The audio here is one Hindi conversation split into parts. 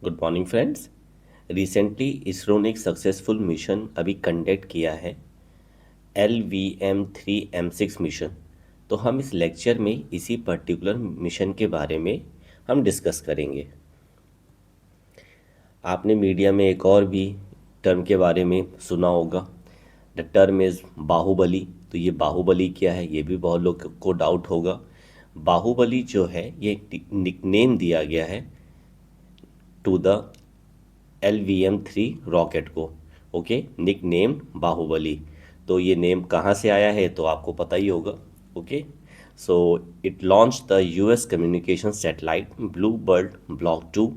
Good morning friends. Recently ISRO ने एक सक्सेसफुल मिशन अभी कंडक्ट किया है, LVM-3 M6 मिशन। तो हम इस लेक्चर में इसी पर्टिकुलर मिशन के बारे में हम डिस्कस करेंगे। आपने मीडिया में एक और भी टर्म के बारे में सुना होगा, द टर्म इज़ बाहुबली। तो ये बाहुबली क्या है, ये भी बहुत लोग को डाउट होगा। बाहुबली जो है ये निकनेम दिया गया है टू द LVM-3 रॉकेट को। Okay, nick name Baahubali. तो ये नेम कहाँ से आया है तो आपको पता ही होगा। Okay, so it launch the US communication satellite blue bird block 2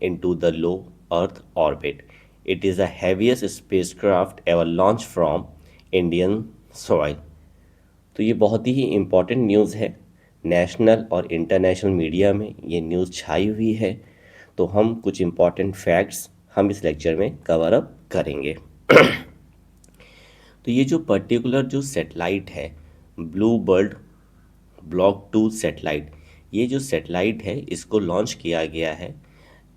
into the low earth orbit. It is the heaviest spacecraft ever launch from Indian soil. तो ये बहुत ही इम्पॉर्टेंट न्यूज़ है। नेशनल और इंटरनेशनल मीडिया में ये न्यूज़ छाई हुई है। तो हम कुछ इम्पॉर्टेंट फैक्ट्स हम इस लेक्चर में कवर अप करेंगे। तो ये जो पर्टिकुलर जो सेटेलाइट है, ब्लू बर्ड ब्लॉक 2 सेटेलाइट, ये जो सेटेलाइट है इसको लॉन्च किया गया है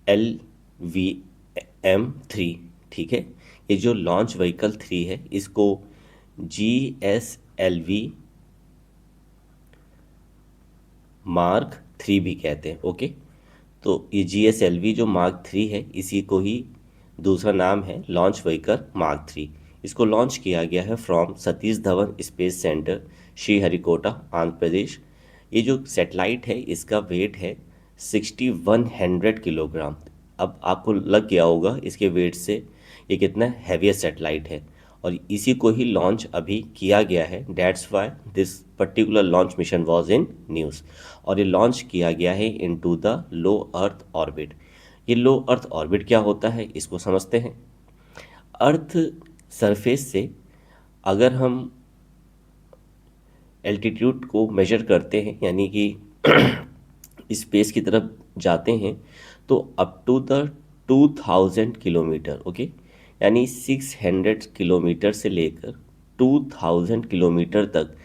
LVM-3। ठीक है, ये जो लॉन्च व्हीकल 3 है इसको GSLV Mark 3 भी कहते हैं। ओके, तो ये GSLV जो Mark 3 है इसी को ही दूसरा नाम है लॉन्च व्हीकल Mark 3। इसको लॉन्च किया गया है from Satish Dhawan space centre, Sriharikota, Andhra Pradesh. ये जो सेटेलाइट है इसका वेट है 6100 किलोग्राम। अब आपको लग गया होगा इसके वेट से ये कितना हैवीएस्ट सेटेलाइट है, और इसी को ही लॉन्च अभी किया गया है। That's why this particular launch mission was in news. और ये लॉन्च किया गया है into the low earth orbit. ये लो अर्थ ऑर्बिट क्या होता है इसको समझते हैं। अर्थ सरफेस से अगर हम एल्टीट्यूड को मेजर करते हैं, यानी कि स्पेस की तरफ जाते हैं, तो up to the 2000 kilometre. Okay, यानी 600 किलोमीटर से लेकर 2000 किलोमीटर तक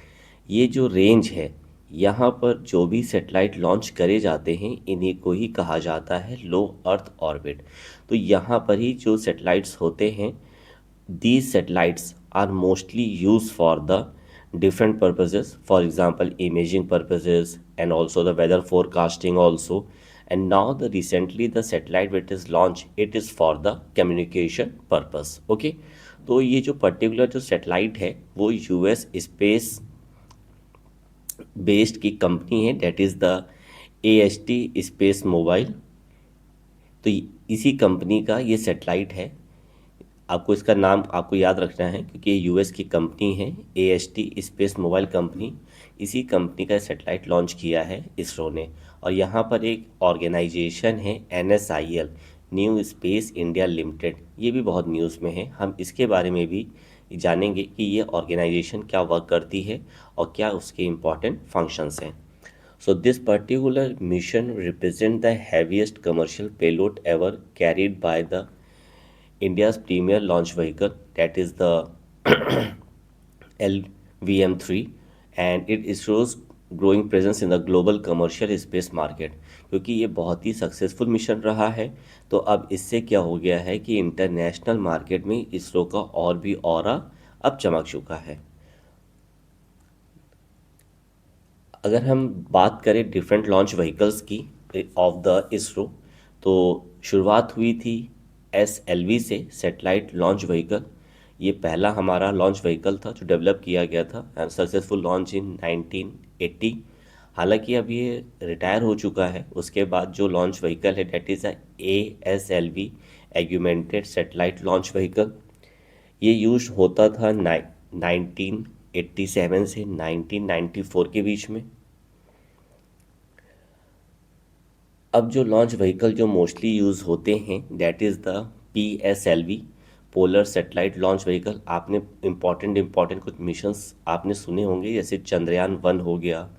ये जो रेंज है, यहाँ पर जो भी सेटेलाइट लॉन्च करे जाते हैं इन्हीं को ही कहा जाता है लो अर्थ ऑर्बिट। तो यहाँ पर ही जो सेटेलाइट्स होते हैं, these satellites are mostly used for the different purposes, for example imaging purposes and also the weather forecasting also. And now the recently the satellite which is launched, it is for the communication purpose. Okay, तो ये जो पर्टिकुलर जो सैटेलाइट है वो US स्पेस बेस्ड की कंपनी है, date is the AST space mobile. तो इसी कंपनी का ये सैटेलाइट है। आपको इसका नाम आपको याद रखना है क्योंकि ये US की कंपनी है, AST स्पेस मोबाइल कंपनी। इसी कंपनी का सैटेलाइट लॉन्च किया है इसरो ने। और यहाँ पर एक ऑर्गेनाइजेशन है NSIL, new space India limited. ये भी बहुत न्यूज़ में है, हम इसके बारे में भी जानेंगे कि ये ऑर्गेनाइजेशन क्या वर्क करती है और क्या उसके इम्पॉर्टेंट फंक्शंस हैं। So this particular mission represent the heaviest commercial payload ever carried by the India's premier launch vehicle, that is the LVM-3, and it shows growing presence in the global commercial space market। क्योंकि ये बहुत ही सक्सेसफुल मिशन रहा है, तो अब इससे क्या हो गया है कि इंटरनेशनल मार्केट में इसरो का और भी ऑरा अब चमक चुका है। अगर हम बात करें डिफरेंट लॉन्च व्हीकल्स की ऑफ द इसरो, तो शुरुआत हुई थी SLV से, सैटेलाइट लॉन्च व्हीकल। ये पहला हमारा लॉन्च व्हीकल था जो डेवलप किया गया था एंड सक्सेसफुल लॉन्च इन 1980। हालांकि अब ये रिटायर हो चुका है। उसके बाद जो लॉन्च व्हीकल है that is ASLV, augmented satellite launch vehicle. ये यूज होता था 1987 से 1994 के बीच में। अब जो लॉन्च व्हीकल जो मोस्टली यूज़ होते हैं that is the PSLV, polar satellite launch vehicle. आपने इम्पॉर्टेंट कुछ मिशंस आपने सुने होंगे, जैसे चंद्रयान 1 हो गया,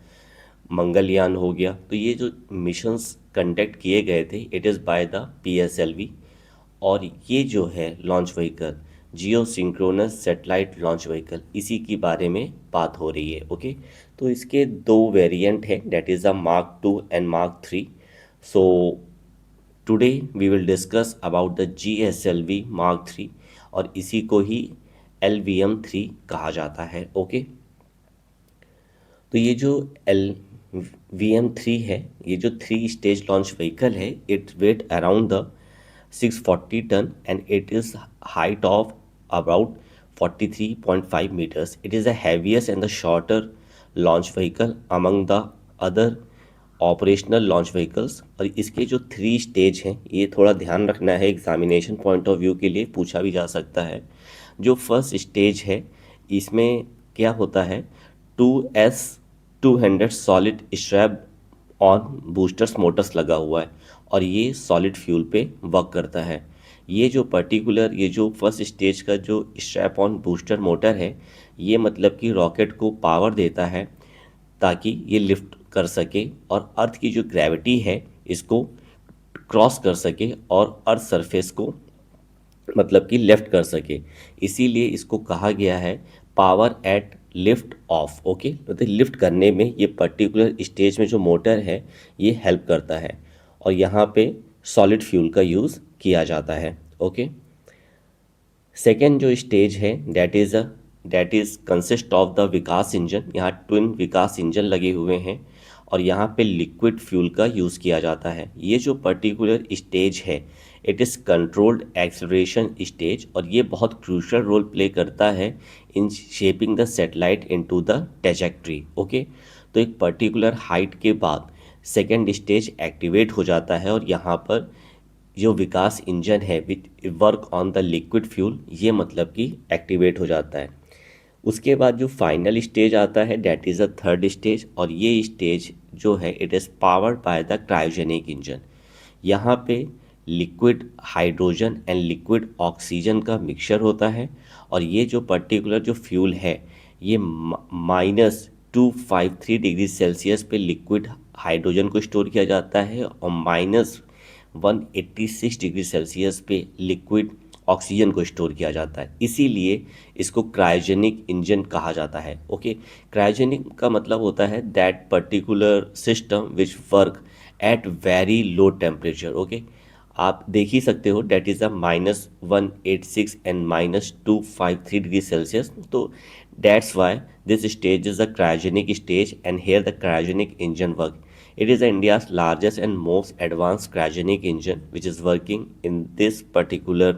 मंगलयान हो गया। तो ये जो मिशंस कंडक्ट किए गए थे it is by the PSLV। और ये जो है लॉन्च व्हीकल जियो सिंक्रोनस सेटेलाइट लॉन्च व्हीकल, इसी के बारे में बात हो रही है। ओके, तो इसके दो वेरिएंट हैं, that is the Mark 2 and Mark 3। So today we will discuss about the GSLV Mark 3 और इसी को ही LVM-3 कहा जाता है। ओके, तो ये जो LVM-3 है, ये जो 3 स्टेज लॉन्च व्हीकल है, it weight around the 640 ton and it is height of about 43.5 meters. It is the heaviest and the shorter launch vehicle among the other operational launch vehicles. और इसके जो 3 स्टेज हैं, ये थोड़ा ध्यान रखना है, एग्जामिनेशन पॉइंट ऑफ व्यू के लिए पूछा भी जा सकता है। जो फर्स्ट स्टेज है, इसमें क्या होता है, 2S200 solid strap on boosters Motors लगा हुआ है और ये सॉलिड फ्यूल पे वर्क करता है। ये जो फर्स्ट स्टेज का जो स्ट्रैप ऑन बूस्टर मोटर है, ये मतलब कि रॉकेट को पावर देता है ताकि ये लिफ्ट कर सके और अर्थ की जो ग्रेविटी है इसको क्रॉस कर सके और अर्थ सरफेस को मतलब कि लेफ्ट कर सके। इसीलिए इसको कहा गया है power at lift off. Okay, मतलब लिफ्ट करने में ये पर्टिकुलर स्टेज में जो मोटर है ये हेल्प करता है और यहाँ पे सॉलिड फ्यूल का यूज़ किया जाता है। ओके, सेकेंड जो स्टेज है that is consist of the Vikas engine. यहाँ ट्विन विकास इंजन लगे हुए हैं और यहाँ पे लिक्विड फ्यूल का यूज़ किया जाता है। ये जो पर्टिकुलर स्टेज है, it is controlled acceleration stage और ये बहुत क्रूशल रोल प्ले करता है in shaping the satellite into the trajectory. Okay, तो एक पर्टिकुलर हाइट के बाद सेकेंड स्टेज एक्टिवेट हो जाता है और यहाँ पर जो विकास इंजन है which work on the liquid fuel, ये मतलब कि एक्टिवेट हो जाता है। उसके बाद जो फाइनल स्टेज आता है that is the third stage और ये स्टेज जो है it is powered by the cryogenic engine. यहाँ पे liquid hydrogen and liquid oxygen का मिक्सचर होता है और ये जो पर्टिकुलर जो फ्यूल है ये -253 डिग्री सेल्सियस पे लिक्विड हाइड्रोजन को स्टोर किया जाता है और -186 डिग्री सेल्सियस पे लिक्विड ऑक्सीजन को स्टोर किया जाता है। इसीलिए इसको क्रायोजेनिक इंजन कहा जाता है। ओके, क्रायोजेनिक का मतलब होता है that particular system which work at very low temperature. Okay, आप देख ही सकते हो that is a -186 and -253 degree Celsius. तो that's why this stage is the cryogenic stage and here the cryogenic engine work. It is India's largest and most advanced cryogenic engine which is working in this particular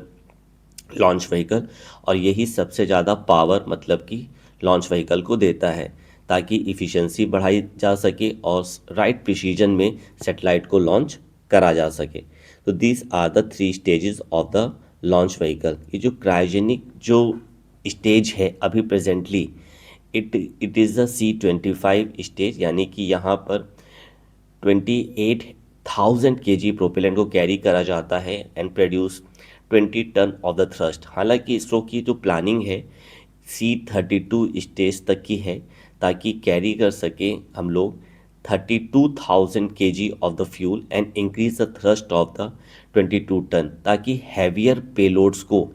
launch vehicle और यही सबसे ज़्यादा पावर मतलब कि लॉन्च व्हीकल को देता है ताकि इफ़िशेंसी बढ़ाई जा सके और राइट प्रिसीजन में सैटेलाइट को लॉन्च करा जा सके। तो these are the 3 stages of the launch vehicle. ये जो क्रायोजेनिक जो स्टेज है अभी presently it is the C25 stage, यानी कि यहाँ पर 28,000 kg प्रोपेलेंट को कैरी करा जाता है and produce 20 ton of the thrust. हालांकि इसरो की जो प्लानिंग है C32 स्टेज तक की है ताकि कैरी कर सके हम लोग 32,000 kg of the fuel and increase the thrust of the 22 ton, ताकि हैवियर पेलोड्स को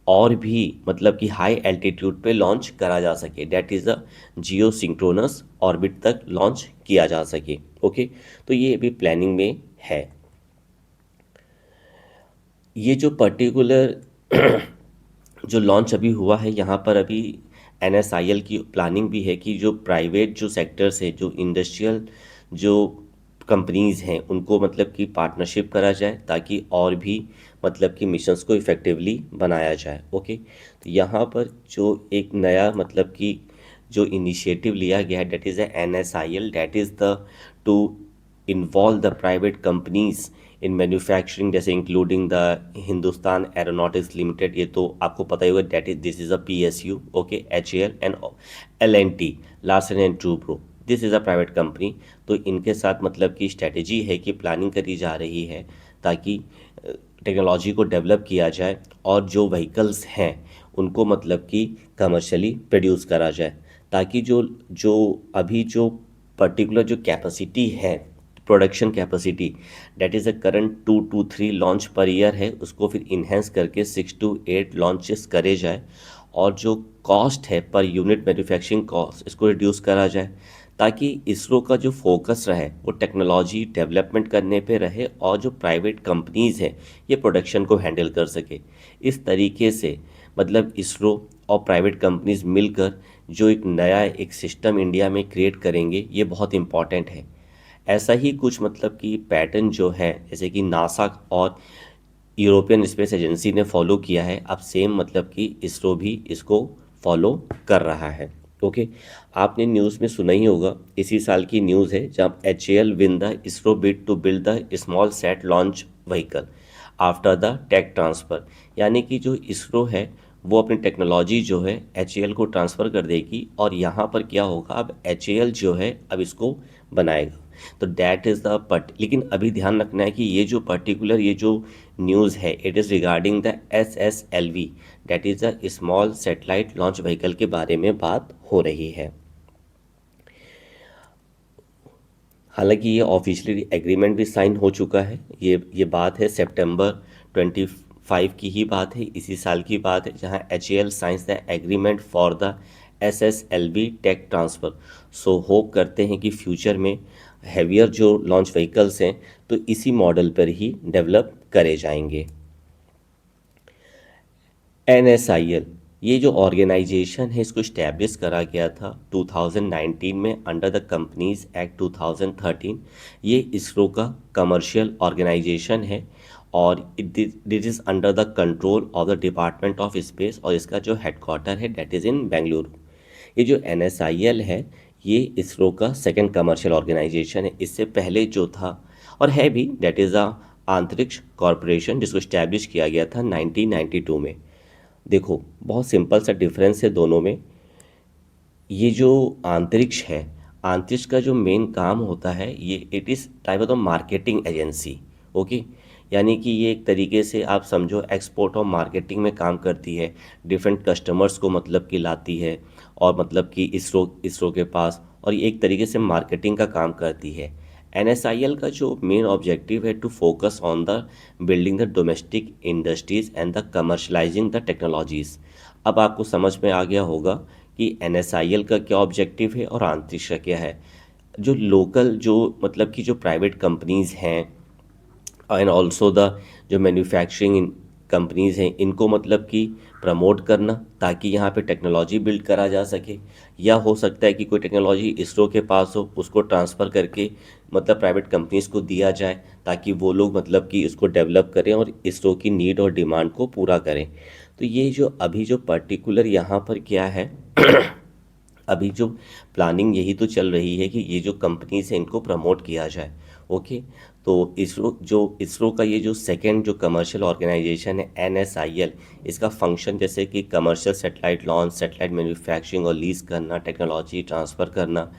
और भी मतलब कि हाई एल्टीट्यूड पे लॉन्च करा जा सके, that is a Jio synchronous orbit तक लॉन्च किया जा सके। ओके, तो ये अभी प्लानिंग में है। ये जो पर्टिकुलर जो लॉन्च अभी हुआ है यहाँ पर अभी NSIL की प्लानिंग भी है कि जो प्राइवेट जो सेक्टर्स है, जो इंडस्ट्रियल जो कंपनीज़ हैं, उनको मतलब कि पार्टनरशिप करा जाए ताकि और भी मतलब कि मिशंस को इफ़ेक्टिवली बनाया जाए। ओके, तो यहाँ पर जो एक नया मतलब कि जो इनिशिएटिव लिया गया है that is the NSIL, that is the to involve the private companies in manufacturing, जैसे including the Hindustan Aeronautics Limited, ये तो आपको पता ही होगा, that is this is a PSU। Okay, HAL and LNT, Larsen and Toubro, this is a private company. तो इनके साथ मतलब कि स्ट्रेटजी है कि प्लानिंग करी जा रही है ताकि टेक्नोलॉजी को डेवलप किया जाए और जो व्हीकल्स हैं उनको मतलब कि कमर्शियली प्रोड्यूस करा जाए, ताकि जो जो अभी जो पर्टिकुलर जो कैपेसिटी है, production capacity that is a current 2 to 3 launch per year है, उसको फिर इन्हेंस करके 6 to 8 लॉन्चेस करे जाए और जो कॉस्ट है पर यूनिट मैन्युफैक्चरिंग कॉस्ट इसको रिड्यूस करा जाए ताकि इसरो का जो फोकस रहे वो टेक्नोलॉजी डेवलपमेंट करने पे रहे और जो प्राइवेट कंपनीज़ हैं ये प्रोडक्शन को हैंडल कर सके। इस तरीके से मतलब इसरो और प्राइवेट कंपनीज मिलकर जो एक नया एक सिस्टम इंडिया में क्रिएट करेंगे ये बहुत इम्पॉर्टेंट है। ऐसा ही कुछ मतलब कि पैटर्न जो है जैसे कि नासा और यूरोपियन स्पेस एजेंसी ने फॉलो किया है, अब सेम मतलब कि इसरो भी इसको फॉलो कर रहा है। ओके, आपने न्यूज़ में सुना ही होगा, इसी साल की न्यूज़ है जब HAL win the ISRO bid to build the small sat launch vehicle after the tech transfer. यानी कि जो इसरो है वो अपनी टेक्नोलॉजी जो है HAL को ट्रांसफ़र कर देगी और यहाँ पर क्या होगा, अब HAL जो है अब इसको बनाएगा। तो दैट इज़ द बट लेकिन अभी ध्यान रखना है कि ये जो पर्टिकुलर ये जो न्यूज़ है it is regarding the SSLV, that is the small satellite launch vehicle के बारे में बात हो रही है। हालांकि ये ऑफिशियली एग्रीमेंट भी साइन हो चुका है, ये बात है सितंबर 25 की ही बात है, इसी साल की बात है जहां HAL signs the agreement for the SSLV tech transfer. So hope करते हैं कि फ्यूचर में हैवियर जो लॉन्च व्हीकल्स हैं तो इसी मॉडल पर ही डेवलप करे जाएंगे। NSIL ये जो ऑर्गेनाइजेशन है इसको इस्टेब्लिश करा गया था 2019 में अंडर द कंपनीज एक्ट 2013। ये इसरो का कमर्शियल ऑर्गेनाइजेशन है और it is under the control of the department of space और इसका जो हेडक्वार्टर है डेट इज़ इन बेंगलुरु। ये जो NSIL है ये इसरो का सेकंड कमर्शियल ऑर्गेनाइजेशन है। इससे पहले जो था और है भी डेट इज़ अ अंतरिक्ष कॉरपोरेशन जिसको इस्टेब्लिश किया गया था 1992 में। देखो बहुत सिंपल सा डिफरेंस है दोनों में। ये जो अंतरिक्ष है, अंतरिक्ष का जो मेन काम होता है ये it is type of the marketing agency. Okay, यानी कि ये एक तरीके से आप समझो एक्सपोर्ट और मार्केटिंग में काम करती है, डिफरेंट कस्टमर्स को मतलब कि लाती है और मतलब कि इसरो के पास, और ये एक तरीके से मार्केटिंग का काम करती है। NSIL का जो मेन ऑब्जेक्टिव है to focus on the building the domestic industries and the commercialising the technologies. अब आपको समझ में आ गया होगा कि NSIL का क्या ऑब्जेक्टिव है और अंतरिक्ष का क्या है। जो लोकल जो मतलब कि जो प्राइवेट कंपनीज़ हैं एंड ऑल्सो द जो मैन्युफैक्चरिंग कंपनीज़ हैं इनको मतलब कि प्रमोट करना ताकि यहाँ पे टेक्नोलॉजी बिल्ड करा जा सके, या हो सकता है कि कोई टेक्नोलॉजी इसरो के पास हो उसको ट्रांसफ़र करके मतलब प्राइवेट कंपनीज़ को दिया जाए ताकि वो लोग मतलब कि इसको डेवलप करें और इसरो की नीड और डिमांड को पूरा करें। तो ये जो अभी जो पर्टिकुलर यहाँ पर क्या है अभी जो प्लानिंग यही तो चल रही है कि ये जो कंपनीज हैं इनको प्रमोट किया जाए। ओके, तो इसरो का ये जो सेकंड जो कमर्शियल ऑर्गेनाइजेशन है NSIL, इसका फंक्शन जैसे कि commercial satellite launch, satellite manufacturing और लीज करना, टेक्नोलॉजी ट्रांसफ़र करना।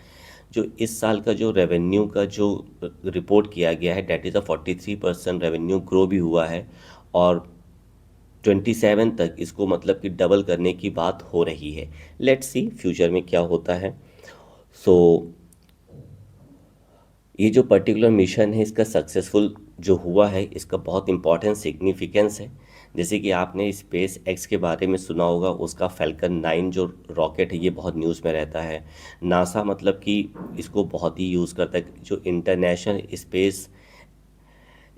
जो इस साल का जो रेवेन्यू का जो रिपोर्ट किया गया है that is a 43% revenue grow भी हुआ है और 27 तक इसको मतलब कि डबल करने की बात हो रही है। लेट्स सी फ्यूचर में क्या होता है। सो ये जो पर्टिकुलर मिशन है इसका सक्सेसफुल जो हुआ है इसका बहुत इंपॉर्टेंट सिग्निफिकेंस है। जैसे कि आपने स्पेस एक्स के बारे में सुना होगा, उसका फैल्कन 9 जो रॉकेट है ये बहुत न्यूज़ में रहता है। नासा मतलब कि इसको बहुत ही यूज़ करता है, जो इंटरनेशनल स्पेस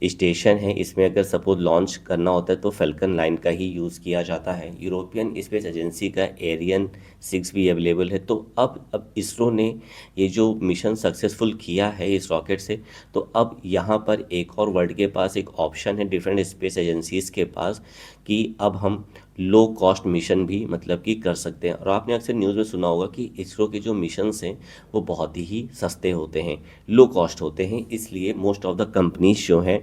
स्टेशन है इसमें अगर सपोज लॉन्च करना होता है तो फैल्कन 9 का ही यूज़ किया जाता है। यूरोपियन स्पेस एजेंसी का एरियन 6 भी अवेलेबल है। तो अब इसरो ने ये जो मिशन सक्सेसफुल किया है इस रॉकेट से, तो अब यहाँ पर एक और वर्ल्ड के पास एक ऑप्शन है डिफरेंट स्पेस एजेंसीज़ के पास कि अब हम लो कॉस्ट मिशन भी मतलब कि कर सकते हैं। और आपने अक्सर न्यूज़ में सुना होगा कि इसरो के जो मिशंस हैं वो बहुत ही सस्ते होते हैं, लो कॉस्ट होते हैं, इसलिए मोस्ट ऑफ द कंपनीज जो हैं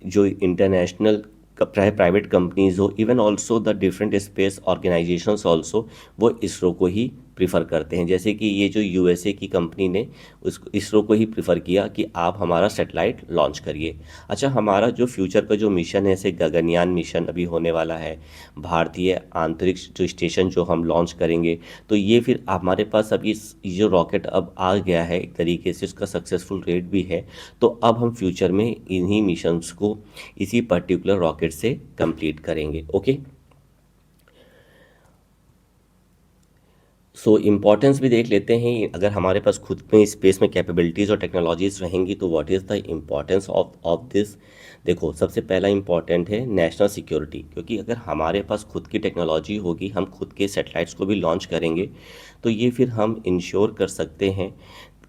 जो इंटरनेशनल चाहे प्राइवेट कंपनीज हो, even also the different space organisations also वो इसरो को ही प्रिफर करते हैं। जैसे कि ये जो USA की कंपनी ने उसको इसरो को ही प्रिफर किया कि आप हमारा सेटेलाइट लॉन्च करिए। अच्छा, हमारा जो फ्यूचर का जो मिशन है जैसे गगनयान मिशन अभी होने वाला है, भारतीय अंतरिक्ष जो स्टेशन जो हम लॉन्च करेंगे, तो ये फिर हमारे पास अभी ये जो रॉकेट अब आ गया है एक तरीके से उसका सक्सेसफुल रेट भी है, तो अब हम फ्यूचर में इन्हीं मिशंस को इसी पर्टिकुलर रॉकेट से कंप्लीट करेंगे। ओके, सो इम्पोर्टेंस भी देख लेते हैं। अगर हमारे पास खुद में स्पेस में कैपेबिलिटीज़ और टेक्नोलॉजीज़ रहेंगी तो what is the importance of this. देखो, सबसे पहला इम्पॉर्टेंट है नेशनल सिक्योरिटी, क्योंकि अगर हमारे पास खुद की टेक्नोलॉजी होगी, हम खुद के सैटेलाइट्स को भी लॉन्च करेंगे, तो ये फिर हम इंश्योर कर सकते हैं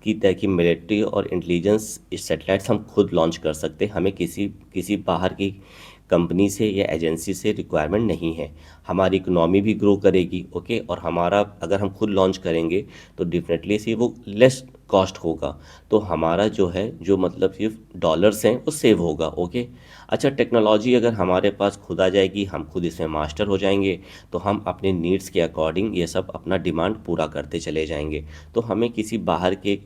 कि मिलिट्री और इंटेलिजेंस सैटेलाइट्स हम खुद लॉन्च कर सकते हैं। हमें किसी किसी बाहर की कंपनी से या एजेंसी से रिक्वायरमेंट नहीं है। हमारी इकोनॉमी भी ग्रो करेगी, ओके, और हमारा अगर हम खुद लॉन्च करेंगे तो डेफिनेटली से वो लेस कॉस्ट होगा। तो हमारा जो है, जो मतलब सिर्फ डॉलर्स हैं, वो सेव होगा, ओके। अच्छा, टेक्नोलॉजी अगर हमारे पास खुद आ जाएगी, हम खुद इसमें मास्टर हो जाएंगे, तो हम अपने नीड्स के अकॉर्डिंग ये सब अपना डिमांड पूरा करते चले जाएंगे। तो हमें किसी बाहर के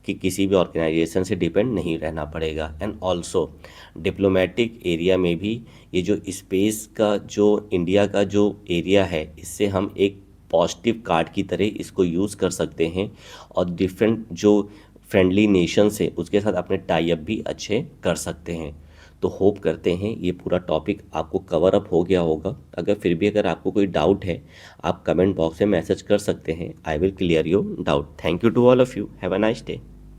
कि किसी भी ऑर्गेनाइजेशन से डिपेंड नहीं रहना पड़ेगा। एंड ऑल्सो डिप्लोमेटिक एरिया में भी ये जो स्पेस का, जो इंडिया का जो एरिया है, इससे हम एक पॉजिटिव कार्ड की तरह इसको यूज़ कर सकते हैं, और डिफरेंट जो फ्रेंडली नेशंस है उसके साथ अपने टाई अप भी अच्छे कर सकते हैं। तो होप करते हैं ये पूरा टॉपिक आपको कवर अप हो गया होगा। अगर फिर भी अगर आपको कोई डाउट है, आप कमेंट बॉक्स में मैसेज कर सकते हैं। I will clear your doubt. Thank you to all of you. Have a nice day.